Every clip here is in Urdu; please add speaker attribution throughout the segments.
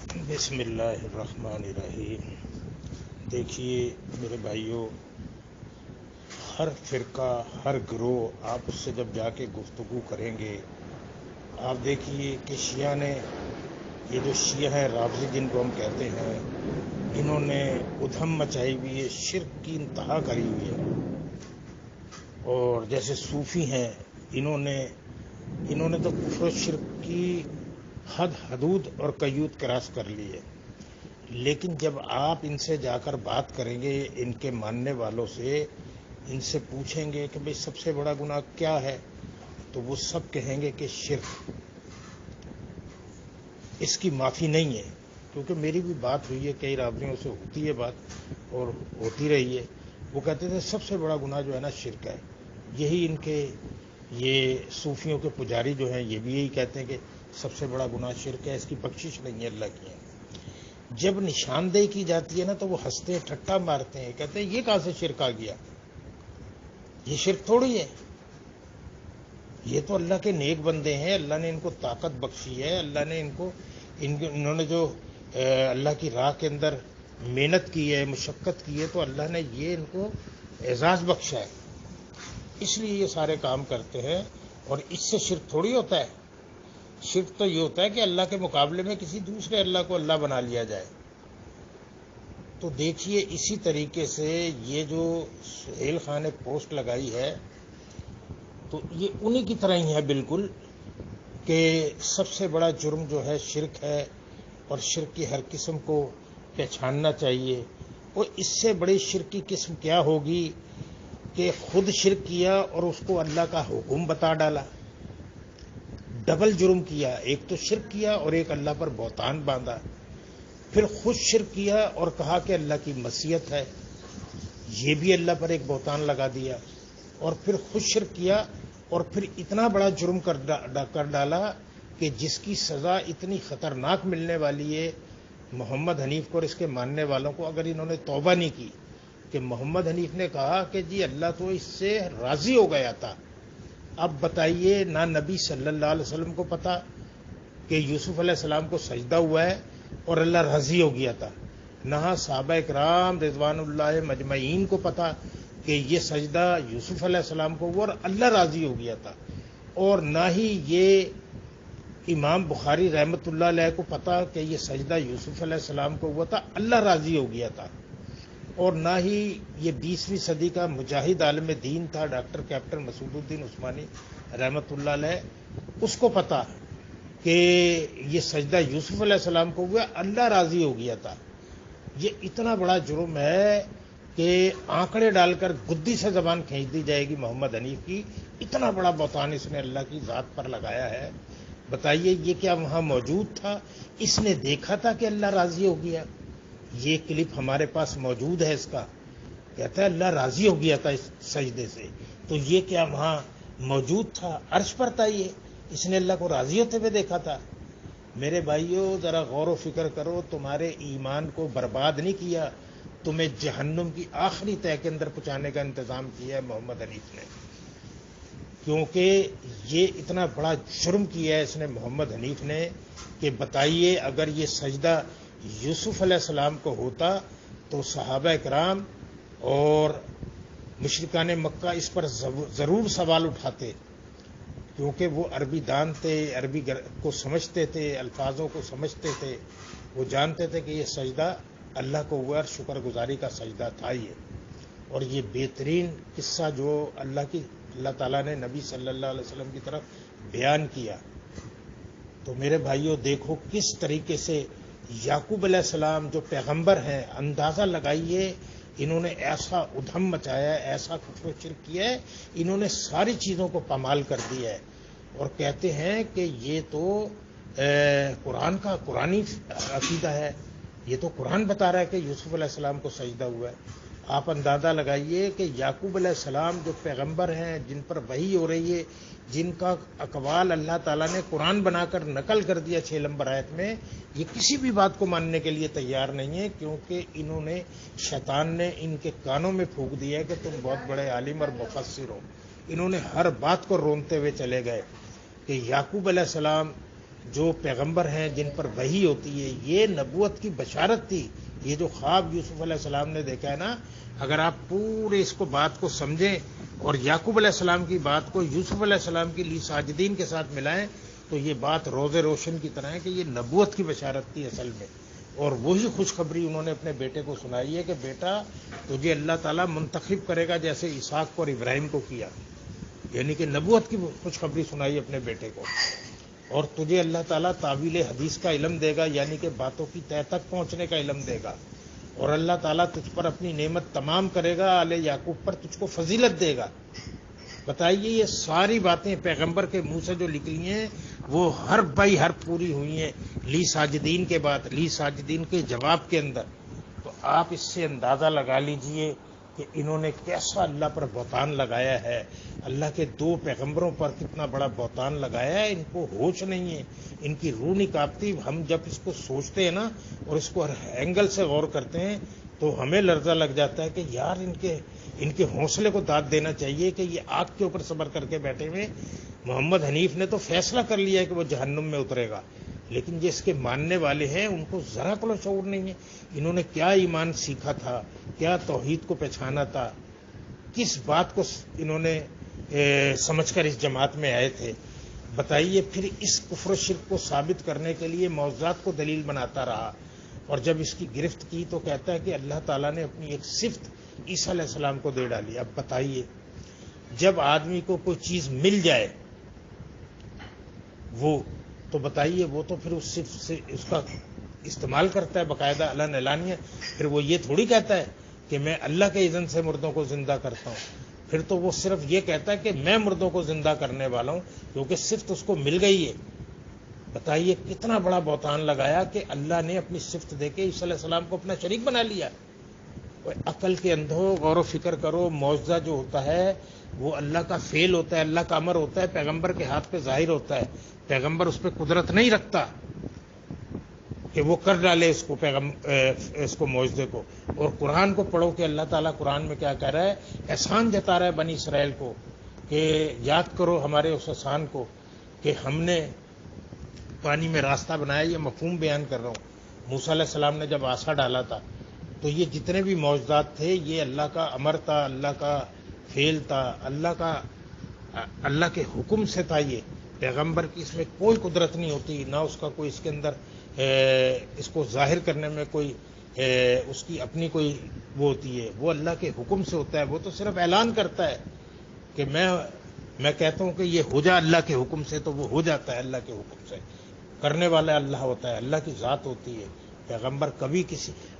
Speaker 1: بسم اللہ الرحمن الرحیم۔ دیکھیے میرے بھائیوں، ہر فرقہ، ہر گروہ، آپ اس سے جب جا کے گفتگو کریں گے، آپ دیکھیے کہ شیعہ نے، یہ جو شیعہ ہیں رافضی جن کو ہم کہتے ہیں، انہوں نے ادھم مچائی ہوئی ہے، شرک کی انتہا کری ہوئی ہے۔ اور جیسے صوفی ہیں، انہوں نے تو کفر و شرک کی حد حدود اور قیود کراس کر لی ہے۔ لیکن جب آپ ان سے جا کر بات کریں گے، ان کے ماننے والوں سے، ان سے پوچھیں گے کہ بھئی سب سے بڑا گناہ کیا ہے، تو وہ سب کہیں گے کہ شرک، اس کی معافی نہیں ہے۔ کیونکہ میری بھی بات ہوئی ہے، کئی رابطیوں سے ہوتی ہے بات اور ہوتی رہی ہے، وہ کہتے تھے سب سے بڑا گناہ جو ہے نا شرک ہے۔ یہی ان کے یہ صوفیوں کے پجاری جو ہیں، یہ بھی یہی کہتے ہیں کہ سب سے بڑا گناہ شرک ہے، اس کی بخشش نہیں ہے اللہ کی ہے۔ جب نشاندہی کی جاتی ہے نا تو وہ ہنستے ہیں، ٹھٹھا مارتے ہیں، کہتے ہیں یہ کہاں سے شرک آ گیا، یہ شرک تھوڑی ہے، یہ تو اللہ کے نیک بندے ہیں، اللہ نے ان کو طاقت بخشی ہے، اللہ نے انہوں نے جو اللہ کی راہ کے اندر محنت کی ہے، مشقت کی ہے، تو اللہ نے یہ ان کو اعزاز بخشا ہے، اس لیے یہ سارے کام کرتے ہیں۔ اور اس سے شرک تھوڑی ہوتا ہے، شرک تو یہ ہوتا ہے کہ اللہ کے مقابلے میں کسی دوسرے اللہ کو اللہ بنا لیا جائے۔ تو دیکھیے اسی طریقے سے یہ جو سہیل خان نے پوسٹ لگائی ہے، تو یہ انہی کی طرح ہی ہے بالکل، کہ سب سے بڑا جرم جو ہے شرک ہے، اور شرک کی ہر قسم کو پہچاننا چاہیے۔ اور اس سے بڑی شرک کی قسم کیا ہوگی کہ خود شرک کیا اور اس کو اللہ کا حکم بتا ڈالا، ڈبل جرم کیا، ایک تو شرک کیا اور ایک اللہ پر بہتان باندھا، پھر خود شرک کیا اور کہا کہ اللہ کی مشیت ہے، یہ بھی اللہ پر ایک بہتان لگا دیا، اور پھر خود شرک کیا اور پھر اتنا بڑا جرم کر ڈالا کہ جس کی سزا اتنی خطرناک ملنے والی ہے محمد حنیف کو اور اس کے ماننے والوں کو، اگر انہوں نے توبہ نہیں کی۔ کہ محمد حنیف نے کہا کہ جی اللہ تو اس سے راضی ہو گیا تھا، اب بتائیے، نہ نبی صلی اللہ علیہ وسلم کو پتا کہ یوسف علیہ السلام کو سجدہ ہوا ہے اور اللہ راضی ہو گیا تھا، نہ صحابہ اکرام رضوان اللہ مجمعین کو پتا کہ یہ سجدہ یوسف علیہ السلام کو ہوا اور اللہ راضی ہو گیا تھا، اور نہ ہی یہ امام بخاری رحمۃ اللہ علیہ کو پتا کہ یہ سجدہ یوسف علیہ السلام کو ہوا تھا، اللہ راضی ہو گیا تھا، اور نہ ہی یہ 20ویں صدی کا مجاہد عالم دین تھا ڈاکٹر کیپٹن مسعود الدین عثمانی رحمۃ اللہ علیہ، اس کو پتا کہ یہ سجدہ یوسف علیہ السلام کو ہوا، اللہ راضی ہو گیا تھا۔ یہ اتنا بڑا جرم ہے کہ آنکڑے ڈال کر گدی سے زبان کھینچ دی جائے گی محمد حنیف کی، اتنا بڑا بہتان اس نے اللہ کی ذات پر لگایا ہے۔ بتائیے یہ کیا وہاں موجود تھا؟ اس نے دیکھا تھا کہ اللہ راضی ہو گیا؟ یہ کلپ ہمارے پاس موجود ہے، اس کا کہتا ہے اللہ راضی ہو گیا تھا اس سجدے سے، تو یہ کیا وہاں موجود تھا؟ عرش پر تھا، یہ اس نے اللہ کو راضی ہوتے ہوئے دیکھا تھا؟ میرے بھائیوں ذرا غور و فکر کرو، تمہارے ایمان کو برباد نہیں کیا، تمہیں جہنم کی آخری تہہ کے اندر پہنچانے کا انتظام کیا ہے محمد حنیف نے، کیونکہ یہ اتنا بڑا جرم کیا ہے اس نے محمد حنیف نے کہ بتائیے اگر یہ سجدہ یوسف علیہ السلام کو ہوتا تو صحابہ کرام اور مشرکان مکہ اس پر ضرور سوال اٹھاتے، کیونکہ وہ عربی دان تھے، عربی کو سمجھتے تھے، الفاظوں کو سمجھتے تھے، وہ جانتے تھے کہ یہ سجدہ اللہ کو ہوا اور شکر گزاری کا سجدہ تھا یہ۔ اور یہ بہترین قصہ جو اللہ تعالیٰ نے نبی صلی اللہ علیہ وسلم کی طرف بیان کیا، تو میرے بھائیوں دیکھو کس طریقے سے یعقوب علیہ السلام جو پیغمبر ہیں، اندازہ لگائیے انہوں نے ایسا ادھم مچایا ہے، ایسا کفر و شرک کیا ہے، انہوں نے ساری چیزوں کو پامال کر دیا ہے، اور کہتے ہیں کہ یہ تو قرآنی عقیدہ ہے، یہ تو قرآن بتا رہا ہے کہ یوسف علیہ السلام کو سجدہ ہوا ہے۔ آپ اندازہ لگائیے کہ یعقوب علیہ السلام جو پیغمبر ہیں، جن پر وحی ہو رہی ہے، جن کا اقوال اللہ تعالیٰ نے قرآن بنا کر نقل کر دیا 6 نمبر آیت میں، یہ کسی بھی بات کو ماننے کے لیے تیار نہیں ہے، کیونکہ انہوں نے، شیطان نے ان کے کانوں میں پھونک دیا ہے کہ تم بہت بڑے عالم اور مفسر ہو۔ انہوں نے ہر بات کو رونتے ہوئے چلے گئے کہ یعقوب علیہ السلام جو پیغمبر ہیں جن پر وحی ہوتی ہے، یہ نبوت کی بشارت تھی. یہ جو خواب یوسف علیہ السلام نے دیکھا ہے نا، اگر آپ پورے اس کو بات کو سمجھیں اور یعقوب علیہ السلام کی بات کو یوسف علیہ السلام کی لی ساجدین کے ساتھ ملائیں تو یہ بات روز روشن کی طرح ہے کہ یہ نبوت کی بشارت تھی اصل میں. اور وہی خوشخبری انہوں نے اپنے بیٹے کو سنائی ہے کہ بیٹا تجھے اللہ تعالیٰ منتخب کرے گا جیسے اسحاق کو اور ابراہیم کو کیا. یعنی کہ نبوت کی خوشخبری سنائی اپنے بیٹے کو. اور تجھے اللہ تعالیٰ تعویل حدیث کا علم دے گا، یعنی کہ باتوں کی تہ تک پہنچنے کا علم دے گا. اور اللہ تعالیٰ تجھ پر اپنی نعمت تمام کرے گا، آل یعقوب پر تجھ کو فضیلت دے گا. بتائیے یہ ساری باتیں پیغمبر کے منہ سے جو نکلی ہیں وہ ہر بائی ہر پوری ہوئی ہیں لی ساجدین کے بعد، لی ساجدین کے جواب کے اندر. تو آپ اس سے اندازہ لگا لیجئے کہ انہوں نے کیسا اللہ پر بہتان لگایا ہے. اللہ کے 2 پیغمبروں پر کتنا بڑا بہتان لگایا ہے. ان کو ہوش نہیں ہے، ان کی روح نہیں کانپتی. ہم جب اس کو سوچتے ہیں نا اور اس کو ہر اینگل سے غور کرتے ہیں تو ہمیں لرزہ لگ جاتا ہے کہ یار ان کے حوصلے کو داد دینا چاہیے کہ یہ آگ کے اوپر صبر کر کے بیٹھے ہوئے. محمد حنیف نے تو فیصلہ کر لیا ہے کہ وہ جہنم میں اترے گا، لیکن جو اس کے ماننے والے ہیں ان کو ذرا کو شعور نہیں ہے. انہوں نے کیا ایمان سیکھا تھا، کیا توحید کو پہچانا تھا، کس بات کو انہوں نے سمجھ کر اس جماعت میں آئے تھے. بتائیے پھر اس کفر و شرک کو ثابت کرنے کے لیے معجزات کو دلیل بناتا رہا. اور جب اس کی گرفت کی تو کہتا ہے کہ اللہ تعالیٰ نے اپنی ایک صفت عیسیٰ علیہ السلام کو دے ڈالی. اب بتائیے جب آدمی کو کوئی چیز مل جائے وہ تو بتائیے وہ تو پھر اس صفت سے اس کا استعمال کرتا ہے باقاعدہ علن اعلانیہ. پھر وہ یہ تھوڑی کہتا ہے کہ میں اللہ کے اذن سے مردوں کو زندہ کرتا ہوں. پھر تو وہ صرف یہ کہتا ہے کہ میں مردوں کو زندہ کرنے والا ہوں، کیونکہ صفت اس کو مل گئی ہے. بتائیے کتنا بڑا بہتان لگایا کہ اللہ نے اپنی صفت دے کے عیسیٰ علیہ السلام کو اپنا شریک بنا لیا. عقل کے اندھو غور و فکر کرو. معجزہ جو ہوتا ہے وہ اللہ کا فعل ہوتا ہے، اللہ کا امر ہوتا ہے، پیغمبر کے ہاتھ پہ ظاہر ہوتا ہے. پیغمبر اس پہ قدرت نہیں رکھتا کہ وہ کر ڈالے اس کو معجزے کو. اور قرآن کو پڑھو کہ اللہ تعالیٰ قرآن میں کیا کہہ رہا ہے، احسان جتا رہا ہے بنی اسرائیل کو کہ یاد کرو ہمارے اس احسان کو کہ ہم نے پانی میں راستہ بنایا. یہ مفہوم بیان کر رہا ہوں. موسیٰ علیہ السلام نے جب عصا ڈالا تھا تو یہ جتنے بھی معجزات تھے یہ اللہ کا امر تھا، اللہ کا فعل تھا، اللہ کے حکم سے تھا. یہ پیغمبر کی اس میں کوئی قدرت نہیں ہوتی، نہ اس کا کوئی اس کے اندر اس کو ظاہر کرنے میں کوئی اس کی اپنی کوئی وہ ہوتی ہے. وہ اللہ کے حکم سے ہوتا ہے. وہ تو صرف اعلان کرتا ہے کہ میں کہتا ہوں کہ یہ ہو جا اللہ کے حکم سے تو وہ ہو جاتا ہے. اللہ کے حکم سے کرنے والا اللہ ہوتا ہے، اللہ کی ذات ہوتی ہے. پیغمبر کبھی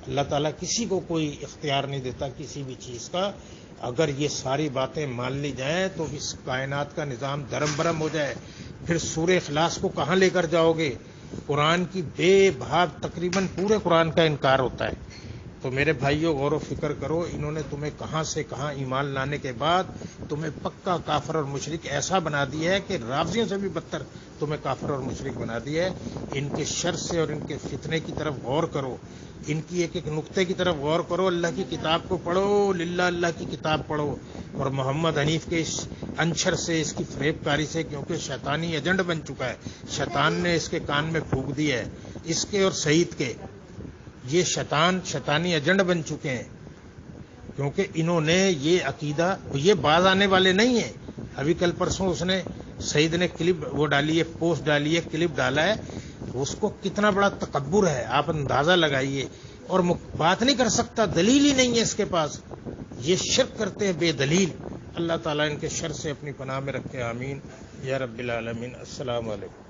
Speaker 1: اللہ تعالیٰ کسی کو کوئی اختیار نہیں دیتا کسی بھی چیز کا. اگر یہ ساری باتیں مان لی جائیں تو اس کائنات کا نظام دھرم برم ہو جائے. پھر سورہ اخلاص کو کہاں لے کر جاؤ گے؟ قرآن کی بے بھاگ تقریباً پورے قرآن کا انکار ہوتا ہے. تو میرے بھائیوں غور و فکر کرو. انہوں نے تمہیں کہاں سے کہاں ایمان لانے کے بعد تمہیں پکا کافر اور مشرک ایسا بنا دیا ہے کہ رافضیوں سے بھی بدتر تمہیں کافر اور مشرک بنا دیا ہے. ان کے شر سے اور ان کے فتنے کی طرف غور کرو. ان کی ایک ایک نقطے کی طرف غور کرو. اللہ کی کتاب کو پڑھو، للہ اللہ کی کتاب پڑھو. اور محمد حنیف کے اس انچر سے، اس کی فریب کاری سے، کیونکہ شیطانی ایجنٹ بن چکا ہے. شیطان نے اس کے کان میں پھونک دیا ہے. اس کے اور سعید کے یہ شیطانی ایجنٹ بن چکے ہیں، کیونکہ انہوں نے یہ عقیدہ، یہ باز آنے والے نہیں ہیں. ابھی کل پرسوں اس نے سعید نے کلپ وہ ڈالی ہے، پوسٹ ڈالی ہے، کلپ ڈالا ہے. اس کو کتنا بڑا تکبر ہے آپ اندازہ لگائیے. اور بات نہیں کر سکتا، دلیل ہی نہیں ہے اس کے پاس. یہ شرک کرتے ہیں بے دلیل. اللہ تعالیٰ ان کے شر سے اپنی پناہ میں رکھے. آمین یا رب العالمین. السلام علیکم.